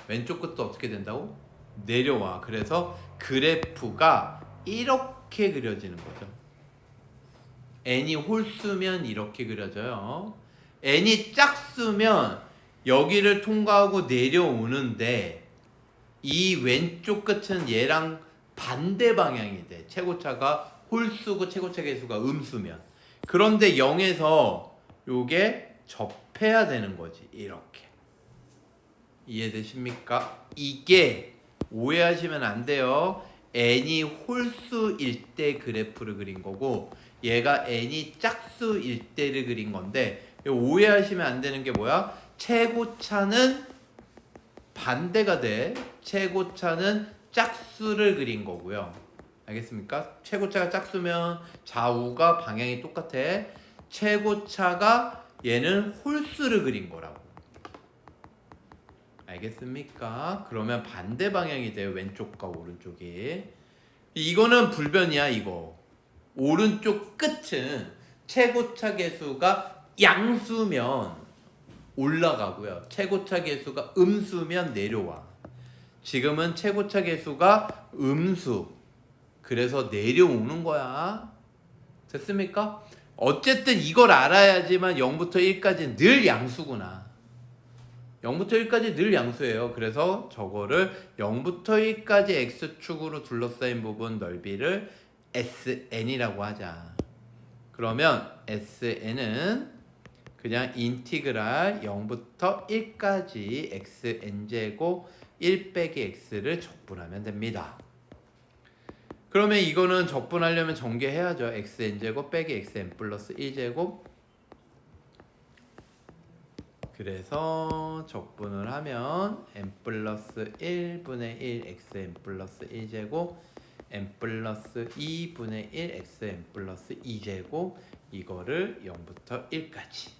왼쪽 끝도 어떻게 된다고? 내려와. 그래서 그래프가 이렇게 그려지는 거죠. n이 홀수면 이렇게 그려져요. n이 짝수면 여기를 통과하고 내려오는데 이 왼쪽 끝은 얘랑 반대 방향이 돼. 최고차가 홀수고 최고차 계수가 음수면. 그런데 0에서 요게 접해야 되는 거지. 이렇게. 이해되십니까? 이게 오해하시면 안 돼요. n이 홀수일 때 그래프를 그린 거고 얘가 n이 짝수일 때를 그린 건데, 오해하시면 안 되는 게 뭐야? 최고차는 반대가 돼. 최고차는 짝수를 그린 거고요. 알겠습니까? 최고차가 짝수면 좌우가 방향이 똑같아. 최고차가 얘는 홀수를 그린 거라고. 알겠습니까? 그러면 반대 방향이 돼요. 왼쪽과 오른쪽이. 이거는 불변이야. 이거 오른쪽 끝은 최고차 계수가 양수면 올라가고요, 최고차 계수가 음수면 내려와. 지금은 최고차 계수가 음수, 그래서 내려오는 거야. 됐습니까? 어쨌든 이걸 알아야지만 0부터 1까지 늘 양수구나. 0부터 1까지 늘 양수예요. 그래서 저거를 0부터 1까지 x축으로 둘러싸인 부분 넓이를 SN이라고 하자. 그러면 SN은 그냥 인티그랄 0부터 1까지 xn제곱 1 빼기 x를 적분하면 됩니다. 그러면 이거는 적분하려면 전개해야죠. xn제곱 빼기 xn 플러스 1제곱. 그래서 적분을 하면 n 플러스 1분의 1 xn 플러스 1제곱 n 플러스 2분의 1 xn 플러스 2제곱, 이거를 0부터 1까지.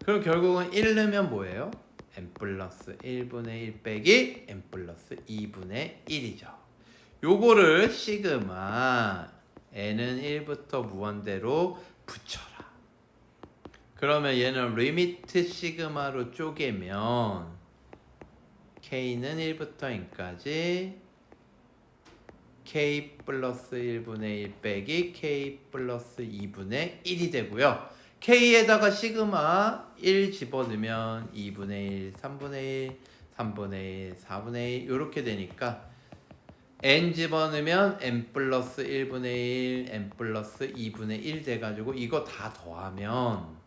그럼 결국은 1 넣으면 뭐예요? n 플러스 1분의 1 빼기 n 플러스 2분의 1이죠. 요거를 시그마 n은 1부터 무한대로 붙여라. 그러면 얘는 리미트 시그마로 쪼개면 k는 1부터 n까지 k 플러스 1분의 1 빼기 k 플러스 2분의 1이 되고요. k에다가 시그마 1 집어넣으면 2분의 1, 3분의 1, 3분의 1, 4분의 1 이렇게 되니까 n 집어넣으면 n 플러스 1분의 1, n 플러스 2분의 1 돼가지고 이거 다 더하면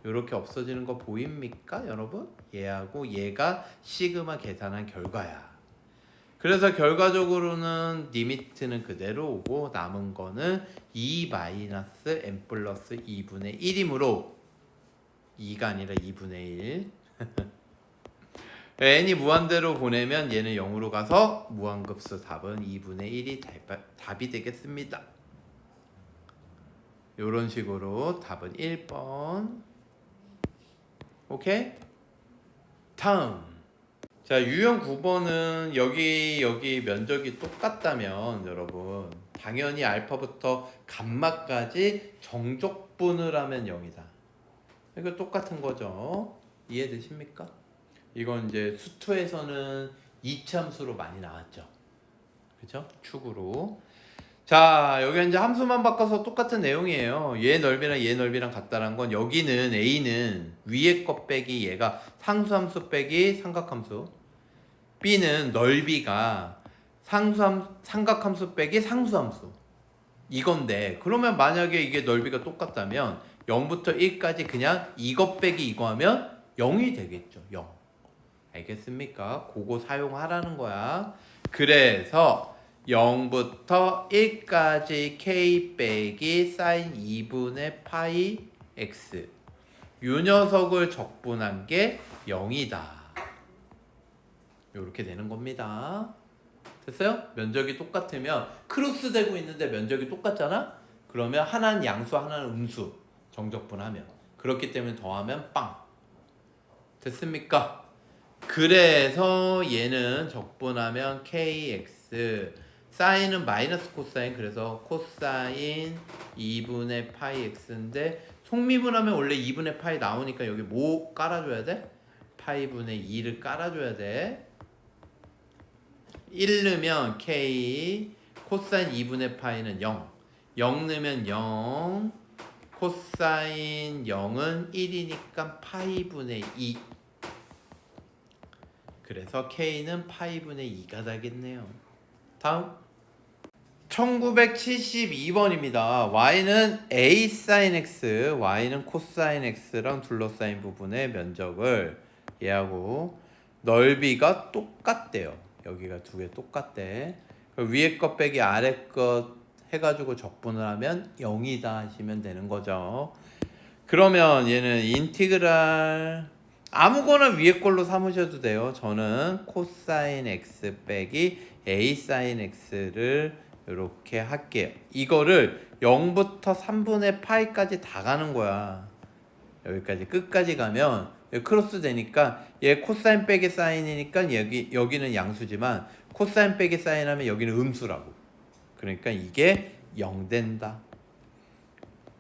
이렇게 없어지는 거 보입니까, 여러분? 얘하고 얘가 시그마 계산한 결과야. 그래서 결과적으로는 리미트는 그대로 오고 남은 거는 2 마이너스 n 플러스 2분의 1이므로 2가 아니라 2분의 1. n이 무한대로 보내면 얘는 0으로 가서 무한급수 답은 2분의 1이 답이 되겠습니다. 이런 식으로 답은 1번. 오케이? 다음. 자, 유형 9번은 여기 면적이 똑같다면 여러분 당연히 알파부터 감마까지 정적분을 하면 0이다. 이거 똑같은 거죠. 이해되십니까? 이건 이제 수투에서는 이차함수로 많이 나왔죠. 그죠? 축으로. 자, 여기 이제 함수만 바꿔서 똑같은 내용이에요. 얘 넓이랑 얘 넓이랑 같다는 건 여기는 A는 위에 것 빼기 얘가 상수함수 빼기 삼각함수, B는 넓이가 삼각함수 빼기 상수함수 이건데, 그러면 만약에 이게 넓이가 똑같다면 0부터 1까지 그냥 이것 빼기 이거 하면 0이 되겠죠. 0. 알겠습니까? 그거 사용하라는 거야. 그래서 0부터 1까지 k 빼기 사인 2분의 파이 x 요 녀석을 적분한 게 0이다. 요렇게 되는 겁니다. 됐어요? 면적이 똑같으면 크로스 되고 있는데 면적이 똑같잖아? 그러면 하나는 양수 하나는 음수 정적분하면, 그렇기 때문에 더하면 빵. 됐습니까? 그래서 얘는 적분하면 kx, 사인은 마이너스 코사인, 그래서 코사인 2분의 파이 x인데 속미분하면 원래 2분의 파이 나오니까 여기 뭐 깔아줘야 돼? 파이분의 2를 깔아줘야 돼. 1 넣으면 k, 코사인 2분의 파이는 0, 0 넣으면 0, 코사인 0은 1이니까 파이분의 2. 그래서 K는 파이분의 2가 되겠네요. 다음 1972번입니다. Y는 A sin X, Y는 코사인 X랑 둘러싸인 부분의 면적을 얘하고 넓이가 똑같대요. 여기가 두 개 똑같대. 위에 것 빼기 아래 것 해가지고 적분을 하면 0이다 하시면 되는 거죠. 그러면 얘는 인티그랄 아무거나 위에 걸로 삼으셔도 돼요. 저는 코사인 x 빼기 a 사인 x를 이렇게 할게요. 이거를 0부터 3분의 파이까지 다 가는 거야. 여기까지 끝까지 가면 크로스 되니까 얘 코사인 빼기 사인이니까 여기는 양수지만 코사인 빼기 사인 하면 여기는 음수라고. 그러니까 이게 0 된다.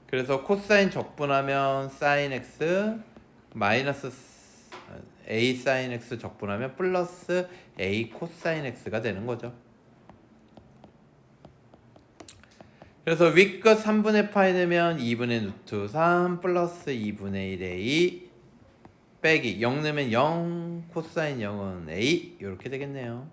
그래서 코사인 적분하면 사인 x 마이너스 a 사인 x 적분하면 플러스 a 코사인 x가 되는 거죠. 그래서 윗끝 3분의 파이 되면 2분의 루트 3 플러스 2분의 1a 빼기 0 넣으면 0 코사인 0은 a 이렇게 되겠네요.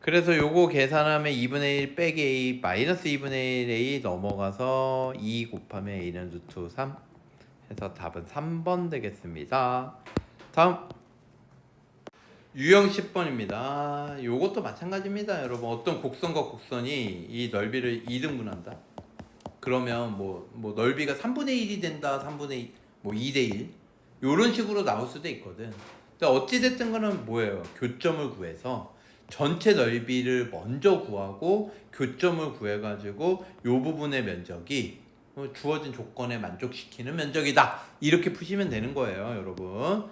그래서 요거 계산하면 2분의 1 빼기 a 마이너스 2분의 1a 넘어가서 2 곱하면 a는 루트 3 해서 답은 3번 되겠습니다. 다음 유형 10번입니다. 요것도 마찬가지입니다. 여러분 어떤 곡선과 곡선이 이 넓이를 2등분한다. 그러면 뭐 넓이가 3분의 1이 된다. 3분의 2, 뭐 2대 1 요런 식으로 나올 수도 있거든. 근데 어찌됐든 거는 뭐예요? 교점을 구해서 전체 넓이를 먼저 구하고 교점을 구해가지고 요 부분의 면적이 주어진 조건에 만족시키는 면적이다. 이렇게 푸시면 되는 거예요, 여러분.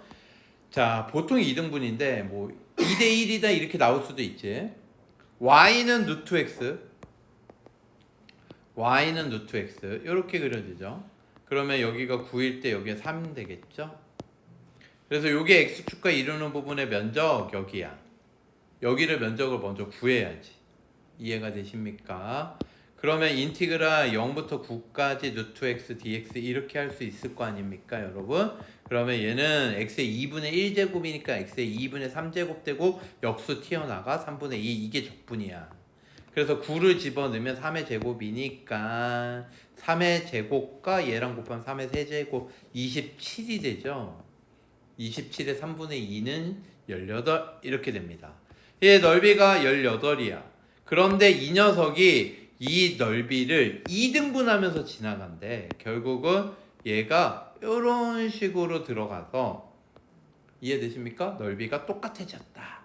자, 보통 2등분인데 뭐 2대 1이다 이렇게 나올 수도 있지. y는 루트 x, y는 루트 x 이렇게 그려지죠. 그러면 여기가 9일 때 여기가 3 되겠죠. 그래서 여기 x축과 이루는 부분의 면적 여기야. 여기를 면적을 먼저 구해야지. 이해가 되십니까? 그러면 인티그랄 0부터 9까지 루트 x dx 이렇게 할 수 있을 거 아닙니까, 여러분? 그러면 얘는 x의 2분의 1제곱이니까 x의 2분의 3제곱 되고 역수 튀어나가 3분의 2 이게 적분이야. 그래서 9를 집어넣으면 3의 제곱이니까 3의 제곱과 얘랑 곱하면 3의 세제곱 27이 되죠. 27의 3분의 2는 18 이렇게 됩니다. 얘 넓이가 18이야. 그런데 이 녀석이 이 넓이를 2등분하면서 지나간대. 결국은 얘가 이런 식으로 들어가서 이해되십니까? 넓이가 똑같아졌다.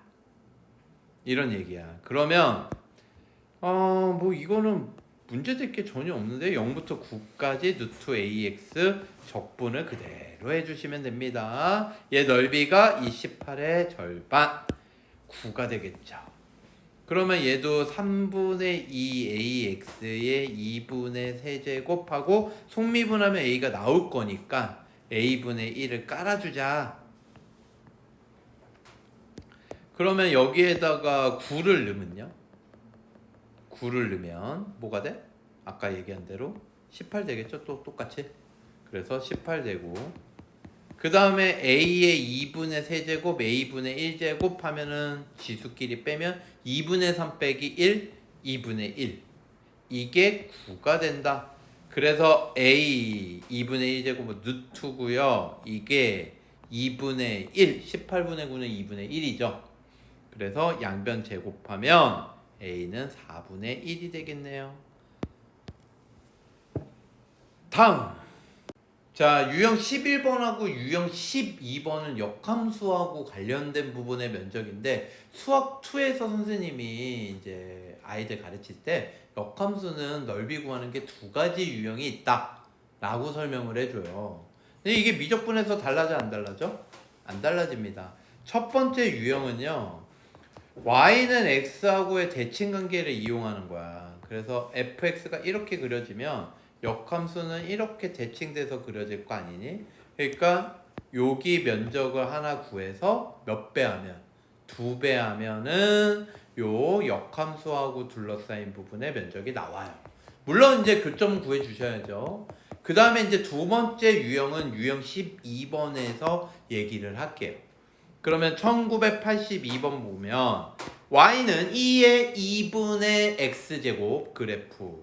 이런 얘기야. 그러면 뭐 이거는 문제 될 게 전혀 없는데 0부터 9까지 루트 ax 적분을 그대로 해주시면 됩니다. 얘 넓이가 28의 절반 9가 되겠죠. 그러면 얘도 3분의 2 ax의 2분의 세제곱하고 속미분하면 a가 나올 거니까 a분의 1을 깔아주자. 그러면 여기에다가 9를 넣으면요, 9를 넣으면 뭐가 돼? 아까 얘기한 대로 18 되겠죠? 또 똑같이. 그래서 18 되고, 그 다음에 a의 2분의 세제곱 a분의 1제곱 하면은 지수끼리 빼면 2분의 3 빼기 1 2분의 1, 이게 9가 된다. 그래서 a 2분의 1제곱은 루트고요, 이게 2분의 1, 18분의 9는 2분의 1이죠. 그래서 양변 제곱하면 a는 4분의 1이 되겠네요. 다음, 자, 유형 11번하고 유형 12번은 역함수하고 관련된 부분의 면적인데, 수학 2에서 선생님이 이제 아이들 가르칠 때 역함수는 넓이 구하는 게 두 가지 유형이 있다 라고 설명을 해줘요. 근데 이게 미적분에서 달라져 안 달라져? 안 달라집니다. 첫 번째 유형은요, y는 x하고의 대칭 관계를 이용하는 거야. 그래서 fx가 이렇게 그려지면 역함수는 이렇게 대칭돼서 그려질 거 아니니? 그러니까 여기 면적을 하나 구해서 몇 배 하면? 2배 하면은 요 역함수하고 둘러싸인 부분의 면적이 나와요. 물론 이제 교점 구해 주셔야죠. 그 다음에 이제 두 번째 유형은 유형 12번에서 얘기를 할게요. 그러면 1982번 보면 y는 2의 2분의 x제곱 그래프.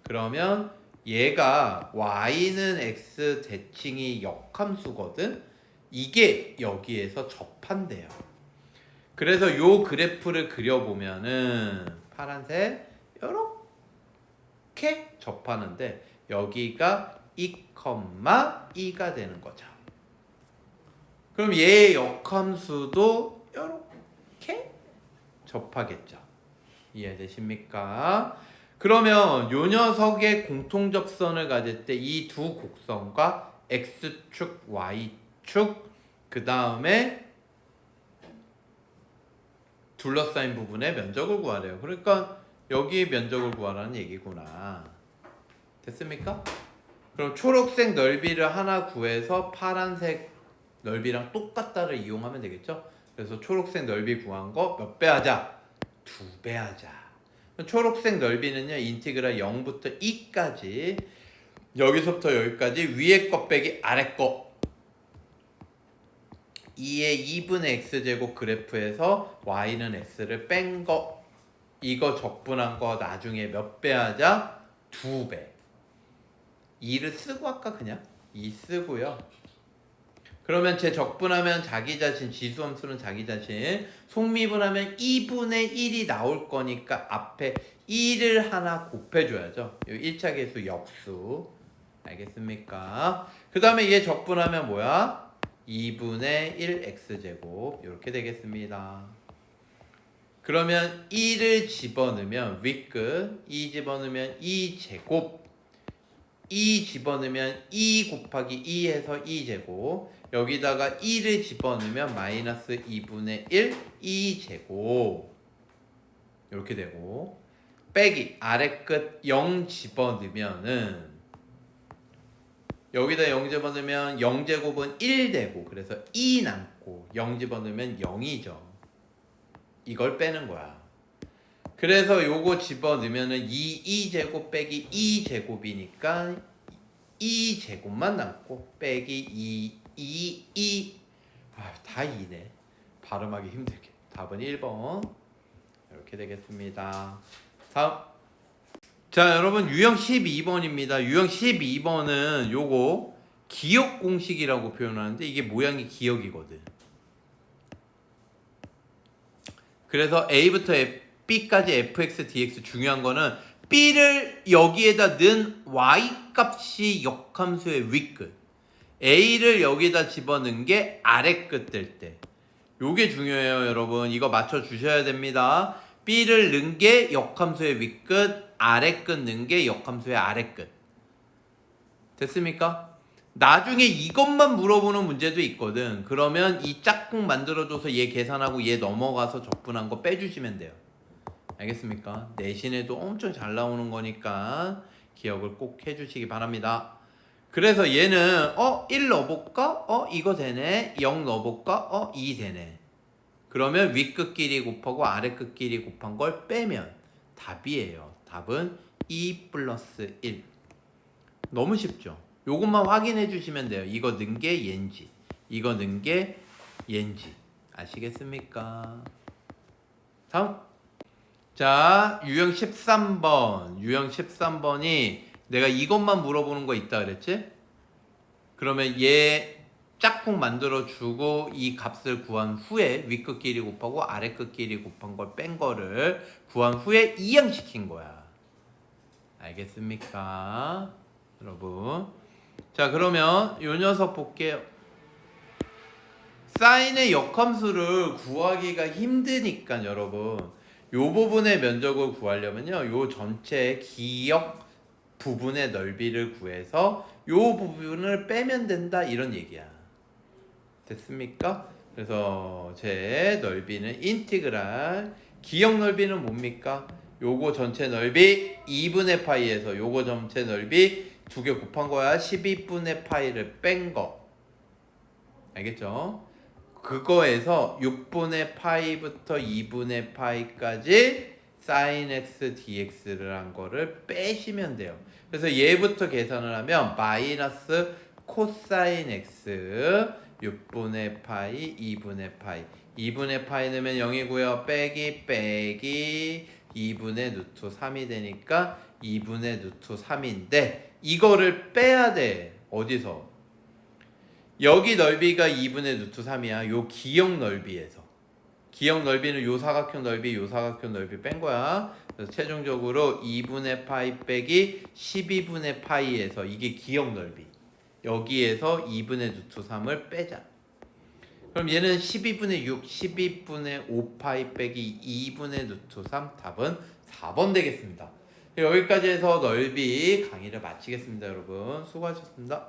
그러면 얘가 y는 x 대칭이 역함수거든. 이게 여기에서 접한대요. 그래서 요 그래프를 그려보면은 파란색 이렇게 접하는데 여기가 2,2가 되는 거죠. 그럼 얘의 역함수도 이렇게 접하겠죠. 이해되십니까? 그러면 요 녀석의 공통접선을 가질 때 이 두 곡선과 x축, y축, 그 다음에 둘러싸인 부분의 면적을 구하래요. 그러니까 여기 면적을 구하라는 얘기구나. 됐습니까? 그럼 초록색 넓이를 하나 구해서 파란색 넓이랑 똑같다를 이용하면 되겠죠? 그래서 초록색 넓이 구한 거 몇 배 하자? 2배 하자. 초록색 넓이는요, 인티그랄 0부터 2까지, 여기서부터 여기까지 위에 거 빼기 아래 거 2의 2분의 x제곱 그래프에서 y는 x를 뺀 거, 이거 적분한 거 나중에 몇 배 하자? 2배. 2를 쓰고 할까 그냥? 2 쓰고요. 그러면 제 적분하면 자기 자신, 지수함수는 자기 자신, 속미분하면 2분의 1이 나올 거니까 앞에 1을 하나 곱해줘야죠. 이 1차 계수 역수. 알겠습니까? 그 다음에 얘 적분하면 뭐야? 2분의 1 x제곱 이렇게 되겠습니다. 그러면 1을 집어넣으면 윗끝, 2 집어넣으면 2제곱, 2 집어넣으면 2 곱하기 2 해서 2제곱, 여기다가 2를 집어넣으면 마이너스 2분의 1 2제곱 이렇게 되고, 빼기 아래끝 0 집어넣으면은 여기다 0 집어넣으면 0제곱은 1 되고, 그래서 2 남고 0 집어넣으면 0이죠. 이걸 빼는 거야. 그래서 요거 집어넣으면은 2제곱 빼기 2제곱이니까 2제곱만 남고 빼기 2 다 2네. 발음하기 힘들게. 답은 1번 이렇게 되겠습니다. 다음, 자 여러분, 유형 12번입니다. 유형 12번은 요거 기역 공식이라고 표현하는데 이게 모양이 기역이거든. 그래서 A부터 B까지 fx, dx 중요한 거는 B를 여기에다 넣은 y 값이 역함수의 윗끝, A를 여기다 집어넣은 게 아래끝 될 때, 요게 중요해요 여러분. 이거 맞춰 주셔야 됩니다. B를 넣은 게 역함수의 윗끝, 아래 끝 넣은 게 역함수의 아래 끝. 됐습니까? 나중에 이것만 물어보는 문제도 있거든. 그러면 이 짝꿍 만들어줘서 얘 계산하고 얘 넘어가서 적분한 거 빼주시면 돼요. 알겠습니까? 내신에도 엄청 잘 나오는 거니까 기억을 꼭 해주시기 바랍니다. 그래서 얘는 1 넣어볼까? 이거 되네. 0 넣어볼까? 2 되네. 그러면 윗끝끼리 곱하고 아래끝끼리 곱한 걸 빼면 답이에요. 답은 2 플러스 1. 너무 쉽죠? 요것만 확인해 주시면 돼요. 이거 넣은 게 얘인지 이거 넣은 게 얘인지 아시겠습니까? 다음. 자, 유형 13번. 유형 13번이 내가 이것만 물어보는 거 있다 그랬지? 그러면 얘 짝꿍 만들어 주고 이 값을 구한 후에 윗끝끼리 곱하고 아래끝끼리 곱한 걸 뺀 거를 구한 후에 이항시킨 거야. 알겠습니까? 여러분. 자, 그러면 요 녀석 볼게요. 사인의 역함수를 구하기가 힘드니까 여러분 요 부분의 면적을 구하려면요 요 전체 기역 부분의 넓이를 구해서 요 부분을 빼면 된다 이런 얘기야. 됐습니까? 그래서 제 넓이는 인티그랄 기역 넓이는 뭡니까? 요거 전체 넓이 2분의 파이에서 요거 전체 넓이 두 개 곱한 거야. 12분의 파이를 뺀 거. 알겠죠? 그거에서 6분의 파이부터 2분의 파이까지 sin x dx를 한 거를 빼시면 돼요. 그래서 얘부터 계산을 하면 마이너스 코사인 x 6분의 파이 2분의 파이 2분의 파이 넣으면 0이고요. 빼기 2분의 루트 3이 되니까 2분의 루트 3인데 이거를 빼야 돼. 어디서? 여기 넓이가 2분의 루트 3이야. 요 기역 넓이에서. 기역 넓이는 요 사각형 넓이, 요 사각형 넓이 뺀 거야. 그래서 최종적으로 2분의 파이 빼기 12분의 파이에서 이게 기역 넓이. 여기에서 2분의 루트 3을 빼자. 그럼 얘는 12분의 6, 12분의 5파이 빼기 2분의 루트 3 답은 4번 되겠습니다. 여기까지 해서 넓이 강의를 마치겠습니다. 여러분 수고하셨습니다.